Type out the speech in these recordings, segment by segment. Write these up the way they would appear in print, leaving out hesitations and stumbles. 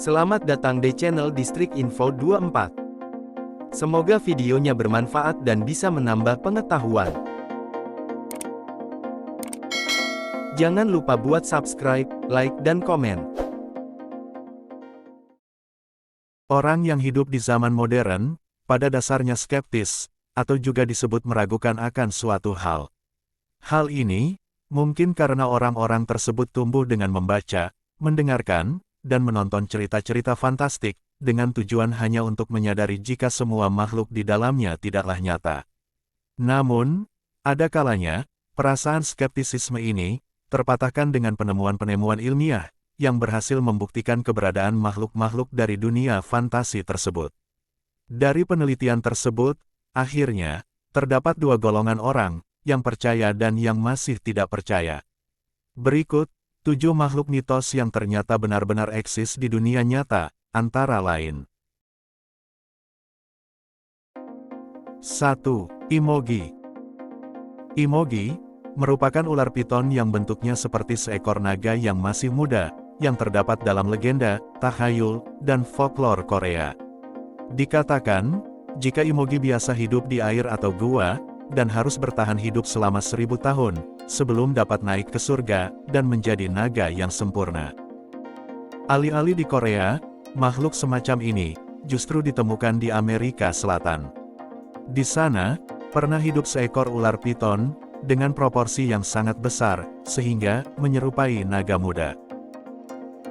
Selamat datang di channel Distrik Info 24. Semoga videonya bermanfaat dan bisa menambah pengetahuan. Jangan lupa buat subscribe, like, dan komen. Orang yang hidup di zaman modern, pada dasarnya skeptis, atau juga disebut meragukan akan suatu hal. Hal ini, mungkin karena orang-orang tersebut tumbuh dengan membaca, mendengarkan, dan menonton cerita-cerita fantastik, dengan tujuan hanya untuk menyadari jika semua makhluk di dalamnya tidaklah nyata. Namun, ada kalanya, perasaan skeptisisme ini, terpatahkan dengan penemuan-penemuan ilmiah, yang berhasil membuktikan keberadaan makhluk-makhluk dari dunia fantasi tersebut. Dari penelitian tersebut, akhirnya, terdapat dua golongan orang, yang percaya dan yang masih tidak percaya. Berikut, 7 makhluk mitos yang ternyata benar-benar eksis di dunia nyata, antara lain. 1. Imogi. Imogi, merupakan ular piton yang bentuknya seperti seekor naga yang masih muda, yang terdapat dalam legenda, tahayul, dan folklore Korea. Dikatakan, jika Imogi biasa hidup di air atau gua, dan harus bertahan hidup selama 1000 tahun, sebelum dapat naik ke surga, dan menjadi naga yang sempurna. Alih-alih di Korea, makhluk semacam ini, justru ditemukan di Amerika Selatan. Di sana, pernah hidup seekor ular piton, dengan proporsi yang sangat besar, sehingga menyerupai naga muda.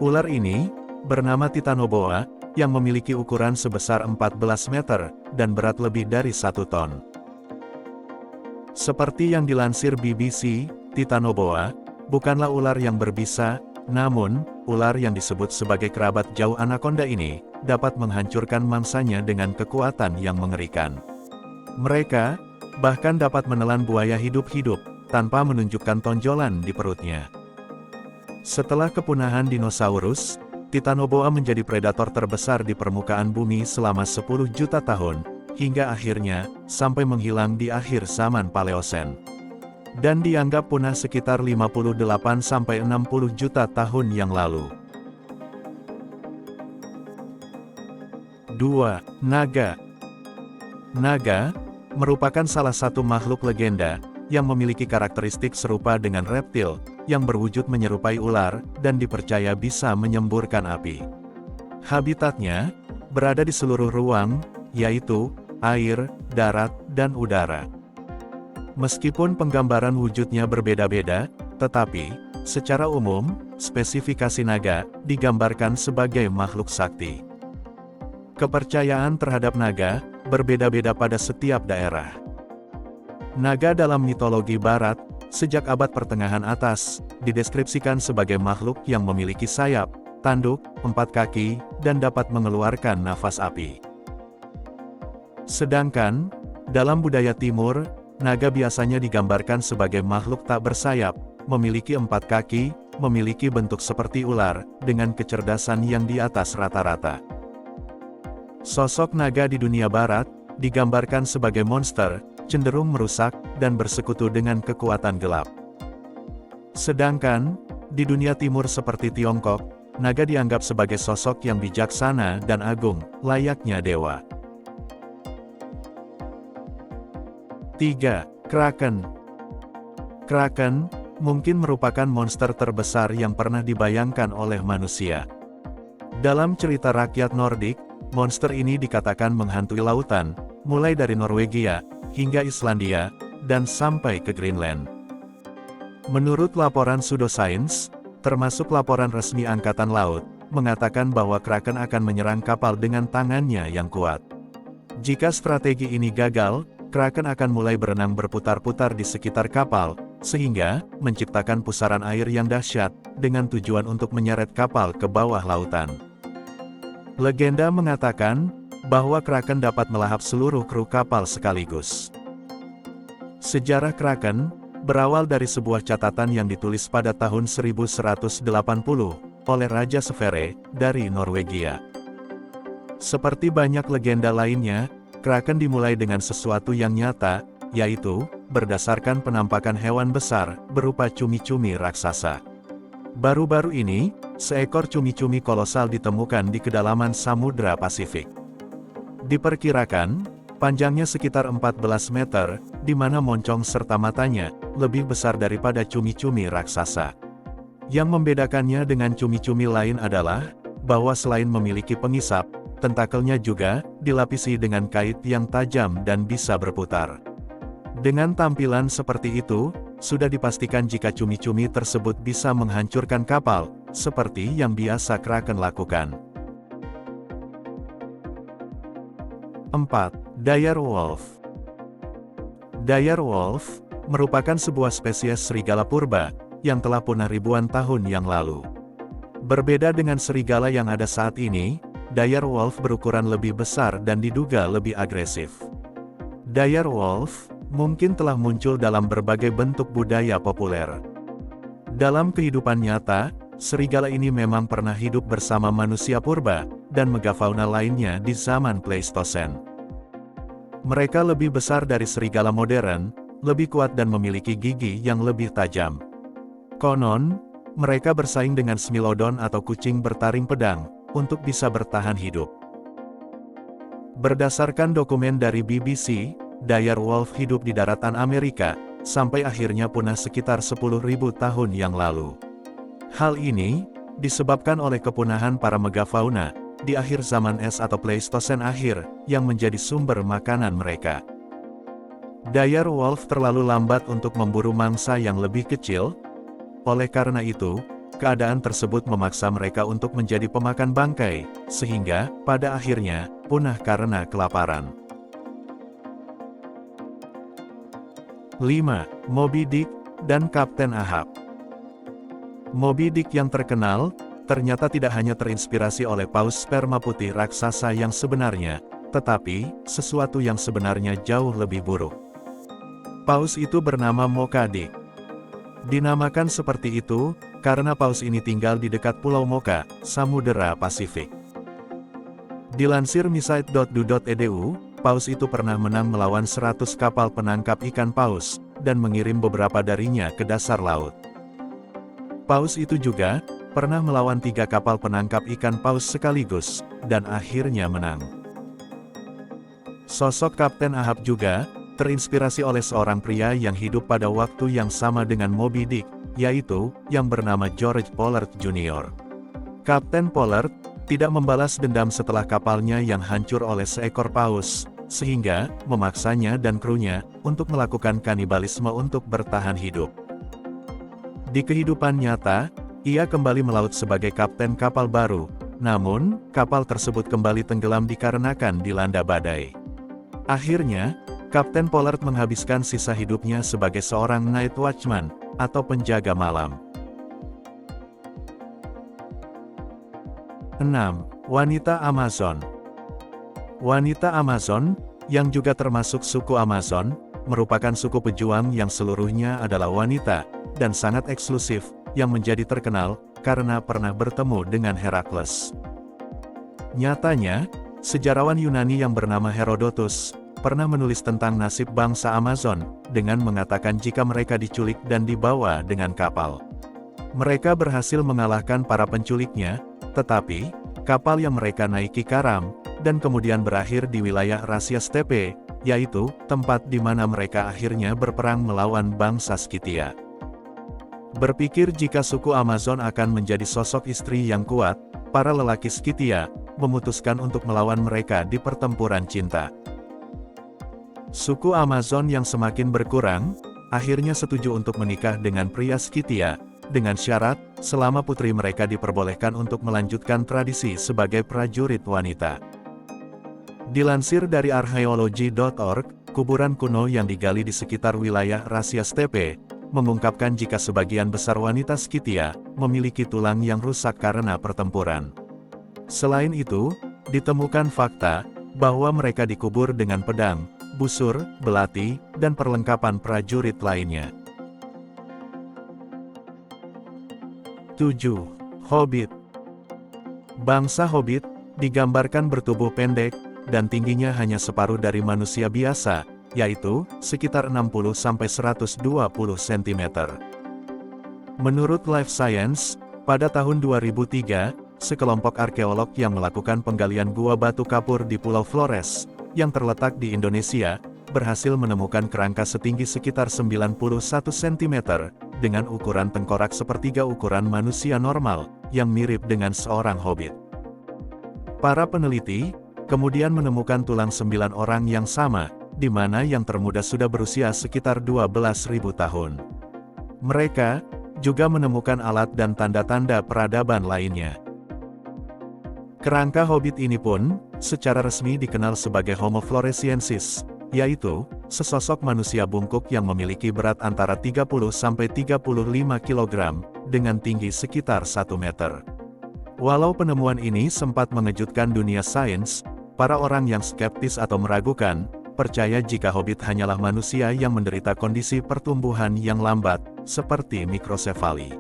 Ular ini, bernama Titanoboa, yang memiliki ukuran sebesar 14 meter, dan berat lebih dari 1 ton. Seperti yang dilansir BBC, Titanoboa, bukanlah ular yang berbisa, namun, ular yang disebut sebagai kerabat jauh anaconda ini, dapat menghancurkan mangsanya dengan kekuatan yang mengerikan. Mereka, bahkan dapat menelan buaya hidup-hidup, tanpa menunjukkan tonjolan di perutnya. Setelah kepunahan dinosaurus, Titanoboa menjadi predator terbesar di permukaan bumi selama 10 juta tahun, hingga akhirnya, sampai menghilang di akhir zaman Paleosen. Dan dianggap punah sekitar 58-60 juta tahun yang lalu. 2. Naga. Naga, merupakan salah satu makhluk legenda, yang memiliki karakteristik serupa dengan reptil, yang berwujud menyerupai ular, dan dipercaya bisa menyemburkan api. Habitatnya, berada di seluruh ruang, yaitu, air, darat, dan udara. Meskipun penggambaran wujudnya berbeda-beda, tetapi, secara umum, spesifikasi naga, digambarkan sebagai makhluk sakti. Kepercayaan terhadap naga, berbeda-beda pada setiap daerah. Naga dalam mitologi barat, sejak abad pertengahan atas, dideskripsikan sebagai makhluk yang memiliki sayap, tanduk, 4 kaki, dan dapat mengeluarkan nafas api. Sedangkan, dalam budaya timur, naga biasanya digambarkan sebagai makhluk tak bersayap, memiliki 4 kaki, memiliki bentuk seperti ular, dengan kecerdasan yang di atas rata-rata. Sosok naga di dunia barat, digambarkan sebagai monster, cenderung merusak, dan bersekutu dengan kekuatan gelap. Sedangkan, di dunia timur seperti Tiongkok, naga dianggap sebagai sosok yang bijaksana dan agung, layaknya dewa. 3. Kraken. Kraken, mungkin merupakan monster terbesar yang pernah dibayangkan oleh manusia. Dalam cerita rakyat Nordik, monster ini dikatakan menghantui lautan, mulai dari Norwegia, hingga Islandia, dan sampai ke Greenland. Menurut laporan pseudoscience, termasuk laporan resmi Angkatan Laut, mengatakan bahwa Kraken akan menyerang kapal dengan tangannya yang kuat. Jika strategi ini gagal, Kraken akan mulai berenang berputar-putar di sekitar kapal, sehingga menciptakan pusaran air yang dahsyat, dengan tujuan untuk menyeret kapal ke bawah lautan. Legenda mengatakan, bahwa Kraken dapat melahap seluruh kru kapal sekaligus. Sejarah Kraken, berawal dari sebuah catatan yang ditulis pada tahun 1180, oleh Raja Sverre, dari Norwegia. Seperti banyak legenda lainnya, Kraken dimulai dengan sesuatu yang nyata, yaitu, berdasarkan penampakan hewan besar, berupa cumi-cumi raksasa. Baru-baru ini, seekor cumi-cumi kolosal ditemukan di kedalaman Samudra Pasifik. Diperkirakan, panjangnya sekitar 14 meter, di mana moncong serta matanya lebih besar daripada cumi-cumi raksasa. Yang membedakannya dengan cumi-cumi lain adalah, bahwa selain memiliki pengisap, tentakelnya juga dilapisi dengan kait yang tajam dan bisa berputar. Dengan tampilan seperti itu, sudah dipastikan jika cumi-cumi tersebut bisa menghancurkan kapal, seperti yang biasa Kraken lakukan. 4. Dire Wolf. Dire Wolf merupakan sebuah spesies serigala purba yang telah punah ribuan tahun yang lalu. Berbeda dengan serigala yang ada saat ini, Dire Wolf berukuran lebih besar dan diduga lebih agresif. Dire Wolf mungkin telah muncul dalam berbagai bentuk budaya populer. Dalam kehidupan nyata, serigala ini memang pernah hidup bersama manusia purba dan megafauna lainnya di zaman Pleistosen. Mereka lebih besar dari serigala modern, lebih kuat dan memiliki gigi yang lebih tajam. Konon, mereka bersaing dengan Smilodon atau kucing bertaring pedang, untuk bisa bertahan hidup. Berdasarkan dokumen dari BBC, Dire Wolf hidup di daratan Amerika, sampai akhirnya punah sekitar 10.000 tahun yang lalu. Hal ini, disebabkan oleh kepunahan para megafauna, di akhir zaman es atau Pleistosen akhir, yang menjadi sumber makanan mereka. Dire Wolf terlalu lambat untuk memburu mangsa yang lebih kecil. Oleh karena itu, keadaan tersebut memaksa mereka untuk menjadi pemakan bangkai, sehingga, pada akhirnya, punah karena kelaparan. 5. Moby Dick dan Kapten Ahab. Moby Dick yang terkenal, ternyata tidak hanya terinspirasi oleh paus sperma putih raksasa yang sebenarnya, tetapi, sesuatu yang sebenarnya jauh lebih buruk. Paus itu bernama Mocha Dick. Dinamakan seperti itu, karena paus ini tinggal di dekat Pulau Mocha, Samudera Pasifik. Dilansir misite.du.edu, paus itu pernah menang melawan 100 kapal penangkap ikan paus, dan mengirim beberapa darinya ke dasar laut. Paus itu juga, pernah melawan 3 kapal penangkap ikan paus sekaligus, dan akhirnya menang. Sosok Kapten Ahab juga, terinspirasi oleh seorang pria yang hidup pada waktu yang sama dengan Moby Dick, yaitu, yang bernama George Pollard Jr. Kapten Pollard, tidak membalas dendam setelah kapalnya yang hancur oleh seekor paus, sehingga, memaksanya dan krunya, untuk melakukan kanibalisme untuk bertahan hidup. Di kehidupan nyata, ia kembali melaut sebagai kapten kapal baru, namun, kapal tersebut kembali tenggelam dikarenakan dilanda badai. Akhirnya, Kapten Pollard menghabiskan sisa hidupnya sebagai seorang night watchman, atau penjaga malam. 6. Wanita Amazon. Wanita Amazon, yang juga termasuk suku Amazon, merupakan suku pejuang yang seluruhnya adalah wanita, dan sangat eksklusif, yang menjadi terkenal, karena pernah bertemu dengan Herakles. Nyatanya, sejarawan Yunani yang bernama Herodotus, pernah menulis tentang nasib bangsa Amazon, dengan mengatakan jika mereka diculik dan dibawa dengan kapal. Mereka berhasil mengalahkan para penculiknya, tetapi, kapal yang mereka naiki karam, dan kemudian berakhir di wilayah Rasia Steppe, yaitu, tempat di mana mereka akhirnya berperang melawan bangsa Skythia. Berpikir jika suku Amazon akan menjadi sosok istri yang kuat, para lelaki Skythia, memutuskan untuk melawan mereka di pertempuran cinta. Suku Amazon yang semakin berkurang, akhirnya setuju untuk menikah dengan pria Skythia, dengan syarat, selama putri mereka diperbolehkan untuk melanjutkan tradisi sebagai prajurit wanita. Dilansir dari archaeology.org, kuburan kuno yang digali di sekitar wilayah Rasia Steppe, mengungkapkan jika sebagian besar wanita Skythia, memiliki tulang yang rusak karena pertempuran. Selain itu, ditemukan fakta, bahwa mereka dikubur dengan pedang, busur, belati, dan perlengkapan prajurit lainnya. 7. Hobbit. Bangsa Hobbit, digambarkan bertubuh pendek, dan tingginya hanya separuh dari manusia biasa, yaitu, sekitar 60–120 cm. Menurut Life Science, Pada tahun 2003, sekelompok arkeolog yang melakukan penggalian gua batu kapur di Pulau Flores, yang terletak di Indonesia, berhasil menemukan kerangka setinggi sekitar 91 cm, dengan ukuran tengkorak sepertiga ukuran manusia normal, yang mirip dengan seorang hobbit. Para peneliti kemudian menemukan tulang 9 orang yang sama, di mana yang termuda sudah berusia sekitar 12.000 tahun. Mereka juga menemukan alat dan tanda-tanda peradaban lainnya. Kerangka hobbit ini pun secara resmi dikenal sebagai Homo floresiensis, yaitu sesosok manusia bungkuk yang memiliki berat antara 30–35 kg, dengan tinggi sekitar 1 meter. Walau penemuan ini sempat mengejutkan dunia sains, para orang yang skeptis atau meragukan, percaya jika hobbit hanyalah manusia yang menderita kondisi pertumbuhan yang lambat, seperti mikrosefali.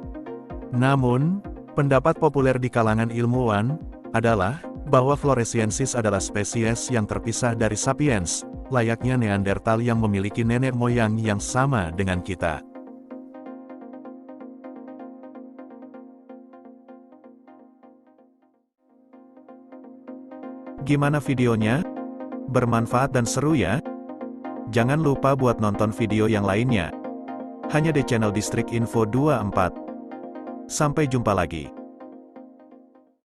Namun, pendapat populer di kalangan ilmuwan adalah bahwa Floresiensis adalah spesies yang terpisah dari Sapiens, layaknya Neandertal yang memiliki nenek moyang yang sama dengan kita. Gimana videonya? Bermanfaat dan seru ya? Jangan lupa buat nonton video yang lainnya. Hanya di channel Distrik Info 24. Sampai jumpa lagi.